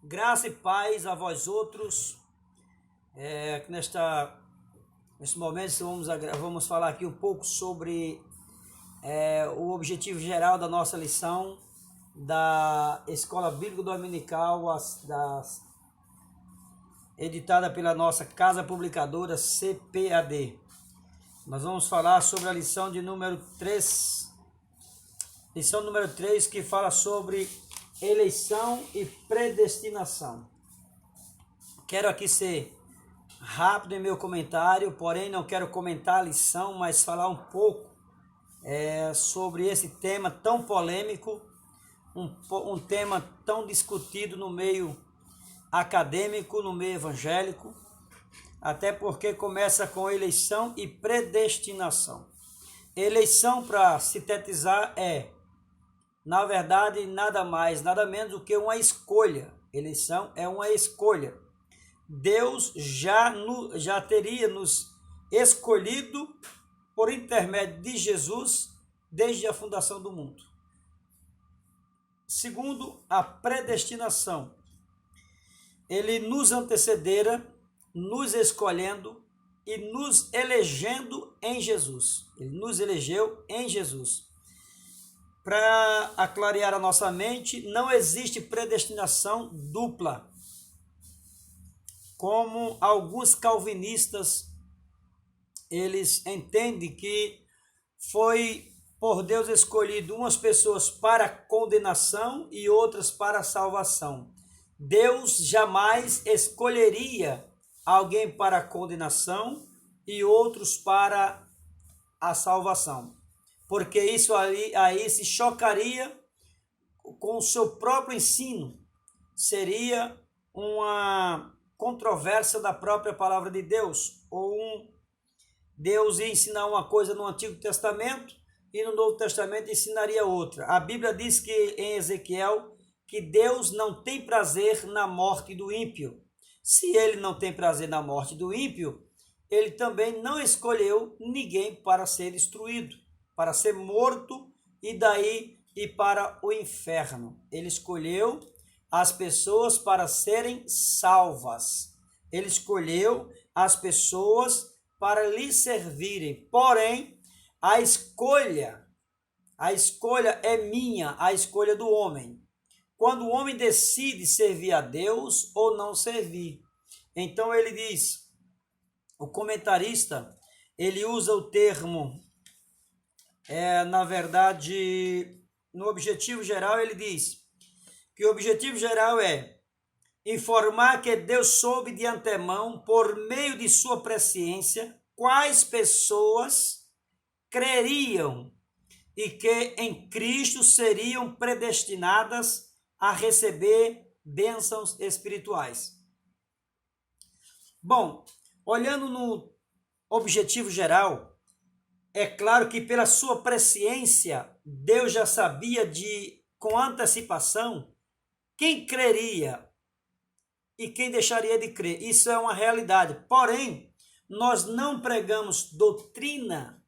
Graça e paz a vós outros. Neste momento vamos falar aqui um pouco sobre o objetivo geral da nossa lição da Escola Bíblica Dominical, editada pela nossa casa publicadora CPAD. Nós vamos falar sobre a lição de número 3. Lição número 3, que fala sobre eleição e predestinação. Quero aqui ser rápido em meu comentário, porém não quero comentar a lição, mas falar um pouco sobre esse tema tão polêmico, um tema tão discutido no meio acadêmico, no meio evangélico, até porque começa com eleição e predestinação. Eleição, para sintetizar, na verdade, nada mais, nada menos do que uma escolha. Eleição é uma escolha. Deus já teria nos escolhido por intermédio de Jesus desde a fundação do mundo. Segundo, a predestinação. Ele nos antecedera, nos escolhendo e nos elegendo em Jesus. Ele nos elegeu em Jesus. Para aclarear a nossa mente, não existe predestinação dupla, como alguns calvinistas eles entendem que foi por Deus escolhido umas pessoas para condenação e outras para salvação. Deus jamais escolheria alguém para condenação e outros para a salvação, porque isso aí se chocaria com o seu próprio ensino, seria uma controvérsia da própria palavra de Deus, Deus ia ensinar uma coisa no Antigo Testamento e no Novo Testamento ensinaria outra. A Bíblia diz que em Ezequiel que Deus não tem prazer na morte do ímpio. Se ele não tem prazer na morte do ímpio, ele também não escolheu ninguém para ser destruído, para ser morto e daí ir para o inferno. Ele escolheu as pessoas para serem salvas. Ele escolheu as pessoas para lhe servirem. Porém, a escolha é minha, a escolha do homem. Quando o homem decide servir a Deus ou não servir. Então ele diz, o comentarista, ele usa o termo, na verdade, no objetivo geral, ele diz que o objetivo geral é informar que Deus soube de antemão, por meio de sua presciência, quais pessoas creriam e que em Cristo seriam predestinadas a receber bênçãos espirituais. Bom, olhando no objetivo geral, é claro que pela sua presciência, Deus já sabia com antecipação quem creria e quem deixaria de crer. Isso é uma realidade. Porém, nós não pregamos doutrina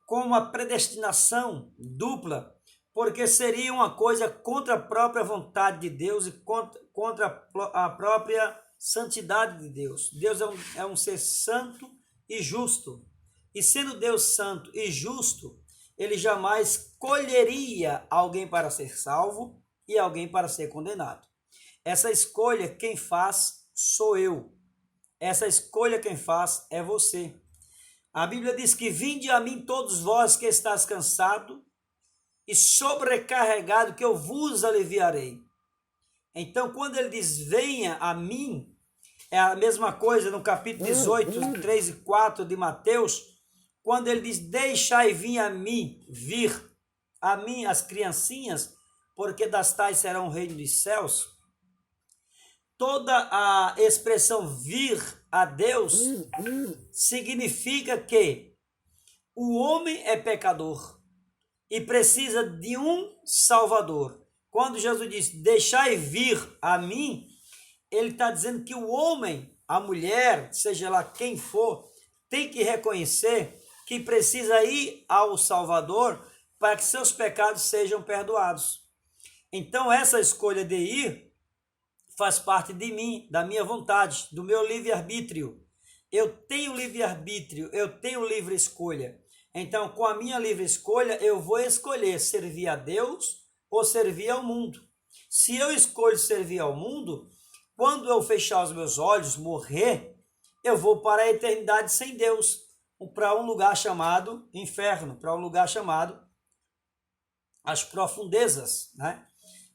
com a predestinação dupla, porque seria uma coisa contra a própria vontade de Deus e contra a própria santidade de Deus. Deus é um ser santo e justo. E sendo Deus santo e justo, ele jamais escolheria alguém para ser salvo e alguém para ser condenado. Essa escolha quem faz sou eu. Essa escolha quem faz é você. A Bíblia diz que vinde a mim todos vós que estáis cansado e sobrecarregado, que eu vos aliviarei. Então, quando ele diz venha a mim, é a mesma coisa no capítulo 18, 3 e 4 de Mateus, quando ele diz deixai vir a mim as criancinhas, porque das tais serão o reino dos céus. Toda a expressão vir a Deus significa que o homem é pecador e precisa de um Salvador. Quando Jesus diz, deixai vir a mim, ele está dizendo que o homem, a mulher, seja lá quem for, tem que reconhecer que precisa ir ao Salvador para que seus pecados sejam perdoados. Então essa escolha de ir faz parte de mim, da minha vontade, do meu livre-arbítrio. Eu tenho livre-arbítrio, eu tenho livre escolha. Então, com a minha livre escolha, eu vou escolher servir a Deus ou servir ao mundo. Se eu escolho servir ao mundo, quando eu fechar os meus olhos, morrer, eu vou para a eternidade sem Deus, para um lugar chamado inferno, para um lugar chamado as profundezas, né?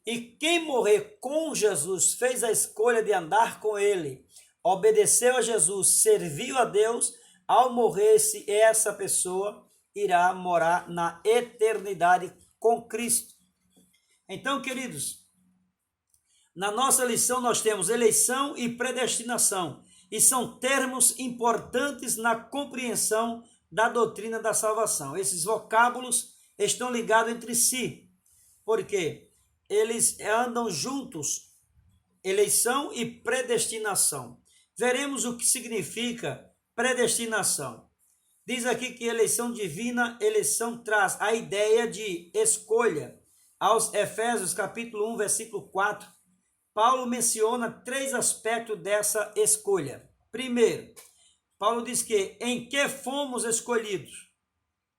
E quem morrer com Jesus, fez a escolha de andar com ele, obedeceu a Jesus, serviu a Deus, ao morrer, essa pessoa irá morar na eternidade com Cristo. Então, queridos, na nossa lição nós temos eleição e predestinação, e são termos importantes na compreensão da doutrina da salvação. Esses vocábulos estão ligados entre si, porque eles andam juntos, eleição e predestinação. Veremos o que significa predestinação. Diz aqui que eleição divina, eleição traz a ideia de escolha. Aos Efésios capítulo 1, versículo 4, Paulo menciona 3 aspectos dessa escolha. Primeiro, Paulo diz que em que fomos escolhidos.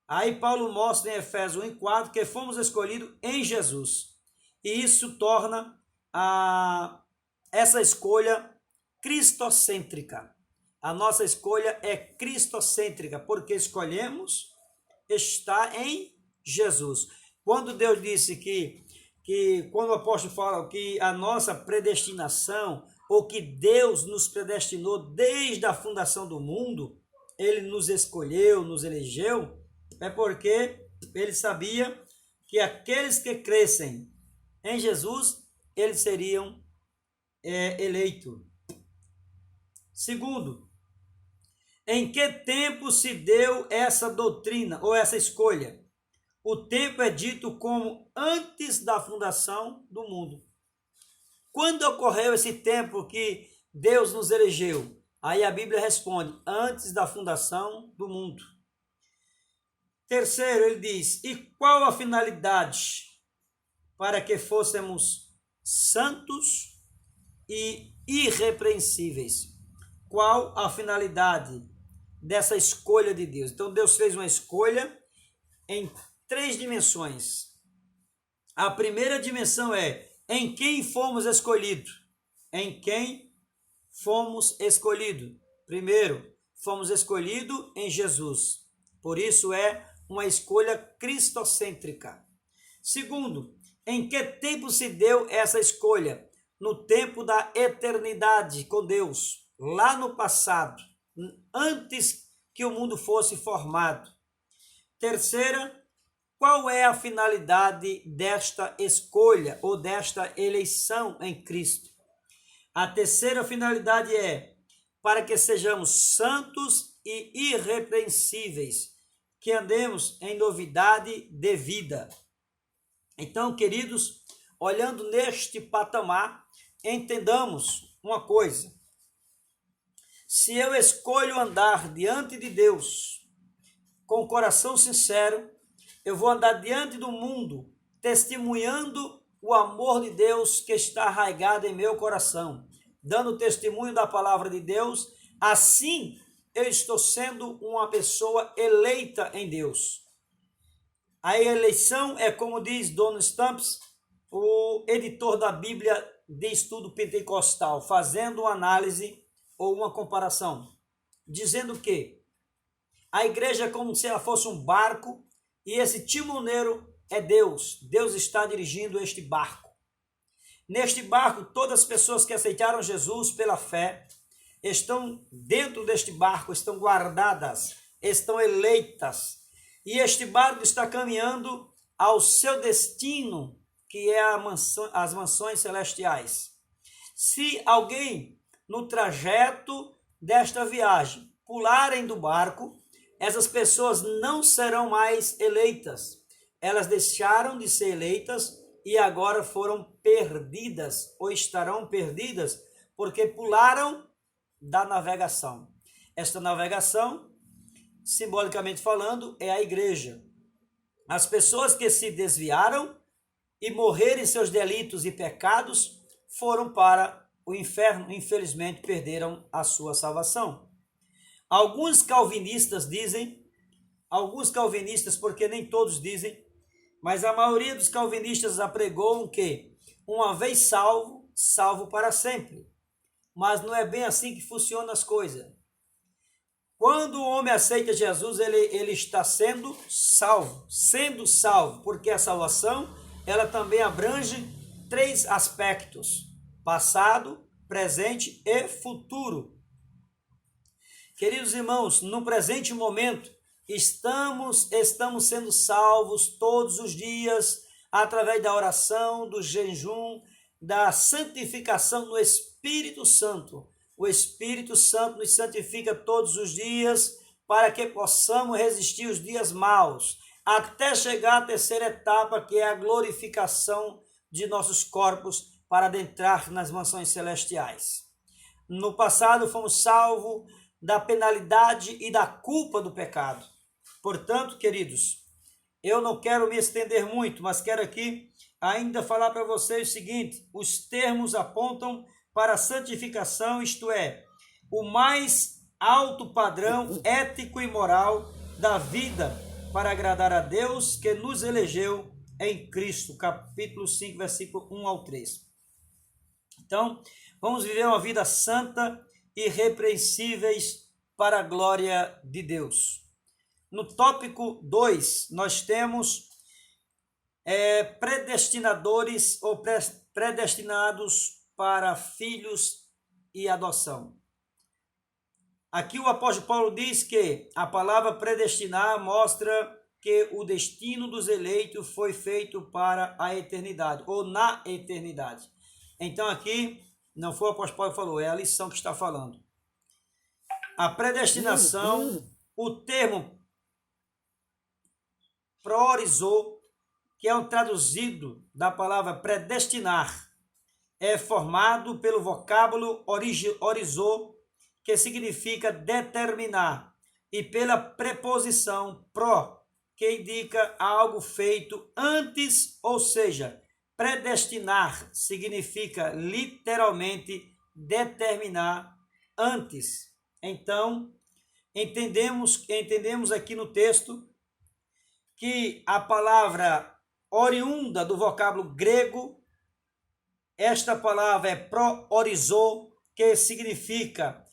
Aí Paulo mostra em Efésios 1 e 4 que fomos escolhidos em Jesus. E isso torna essa escolha cristocêntrica. A nossa escolha é cristocêntrica, porque escolhemos estar em Jesus. Quando Deus disse quando o apóstolo fala que a nossa predestinação, ou que Deus nos predestinou desde a fundação do mundo, ele nos escolheu, nos elegeu, é porque ele sabia que aqueles que crescem em Jesus, eles seriam eleitos. Segundo, em que tempo se deu essa doutrina ou essa escolha? O tempo é dito como antes da fundação do mundo. Quando ocorreu esse tempo que Deus nos elegeu? Aí a Bíblia responde, antes da fundação do mundo. Terceiro, ele diz, e qual a finalidade? Para que fôssemos santos e irrepreensíveis. Qual a finalidade dessa escolha de Deus? Então Deus fez uma escolha em 3 dimensões. A primeira dimensão é em quem fomos escolhidos. Em quem fomos escolhidos. Primeiro, fomos escolhidos em Jesus. Por isso é uma escolha cristocêntrica. Segundo, em que tempo se deu essa escolha? No tempo da eternidade com Deus, lá no passado, antes que o mundo fosse formado. Terceira, qual é a finalidade desta escolha ou desta eleição em Cristo? A terceira finalidade é para que sejamos santos e irrepreensíveis, que andemos em novidade de vida. Então, queridos, olhando neste patamar, entendamos uma coisa. Se eu escolho andar diante de Deus com o coração sincero, eu vou andar diante do mundo, testemunhando o amor de Deus que está arraigado em meu coração, dando testemunho da palavra de Deus. Assim, eu estou sendo uma pessoa eleita em Deus. A eleição é, como diz Donald Stamps, o editor da Bíblia de Estudo Pentecostal, fazendo uma análise ou uma comparação, dizendo que a igreja é como se ela fosse um barco e esse timoneiro é Deus. Deus está dirigindo este barco. Neste barco, todas as pessoas que aceitaram Jesus pela fé estão dentro deste barco, estão guardadas, estão eleitas. E este barco está caminhando ao seu destino, que é as mansões celestiais. Se alguém no trajeto desta viagem pularem do barco, essas pessoas não serão mais eleitas. Elas deixaram de ser eleitas e agora foram perdidas ou estarão perdidas porque pularam da navegação. Esta navegação, simbolicamente falando, é a igreja. As pessoas que se desviaram e morrer em seus delitos e pecados, foram para o inferno, infelizmente perderam a sua salvação. Alguns calvinistas dizem, porque nem todos dizem, mas a maioria dos calvinistas apregoam que, uma vez salvo, salvo para sempre. Mas não é bem assim que funcionam as coisas. Quando o homem aceita Jesus, ele está sendo salvo, porque a salvação, ela também abrange 3 aspectos: passado, presente e futuro. Queridos irmãos, no presente momento, estamos sendo salvos todos os dias, através da oração, do jejum, da santificação no Espírito Santo. O Espírito Santo nos santifica todos os dias para que possamos resistir os dias maus, até chegar à terceira etapa, que é a glorificação de nossos corpos para adentrar nas mansões celestiais. No passado fomos salvos da penalidade e da culpa do pecado. Portanto, queridos, eu não quero me estender muito, mas quero aqui ainda falar para vocês o seguinte: os termos apontam para a santificação, isto é, o mais alto padrão ético e moral da vida para agradar a Deus que nos elegeu em Cristo, capítulo 5, versículo 1 ao 3. Então, vamos viver uma vida santa e irrepreensíveis para a glória de Deus. No tópico 2, nós temos predestinadores ou predestinados para filhos e adoção. Aqui o apóstolo Paulo diz que a palavra predestinar mostra que o destino dos eleitos foi feito para a eternidade, ou na eternidade. Então aqui, não foi o apóstolo Paulo que falou, é a lição que está falando. A predestinação, o termo priorizou, que é um traduzido da palavra predestinar, é formado pelo vocábulo orizou, que significa determinar, e pela preposição pro, que indica algo feito antes, ou seja, predestinar significa literalmente determinar antes. Então, entendemos aqui no texto que a palavra oriunda do vocábulo grego, esta palavra é proorizou, que significa